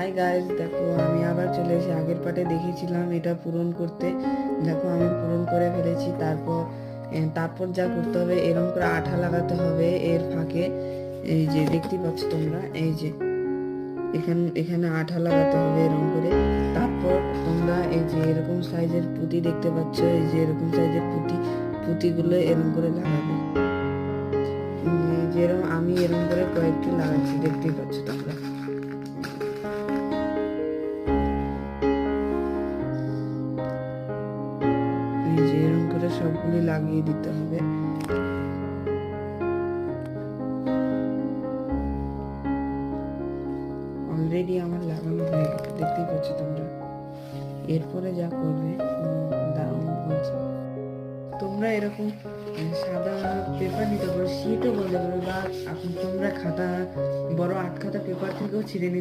Hi guys, দেখো আমি আবার চলে এসে আগের পার্টে দেখিয়েছিলাম এটা পূরণ করতে। দেখো আমি পূরণ করে ফেলেছি। তারপর যা করতে হবে, এরকম করে আঠা লাগাতে হবে এর ফাঁকে। এই যে দেখতে পাচ্ছ তোমরা, এই যে এখানে আঠা লাগাতে হবে এরকম করে। তারপর তোমরা এই যে এরকম সাইজের পুঁতি দেখতে পাচ্ছ, এই যে এরকম সাইজের পুঁতিগুলো এরকম করে লাগাবে। যেরকম আমি এরকম করে কয়েকটি লাগাচ্ছি, দেখতেই পাচ্ছ তোমরা। এই যে এরকম করে সবগুলি লাগিয়ে দিতে হবে। অলরেডি আমার লাগানো হয়ে গেছে, দেখতেই পাচ্ছ তোমরা। এরপরে যা করবে দাঁড়াও বলছি। তোমরা এরকম সাদা পেপার নিতে পারো, শিটও বলতে পারো, বা এখন তোমরা খাতা বড় 8 খাতা পেপার থেকেও ছিঁড়ে নিতে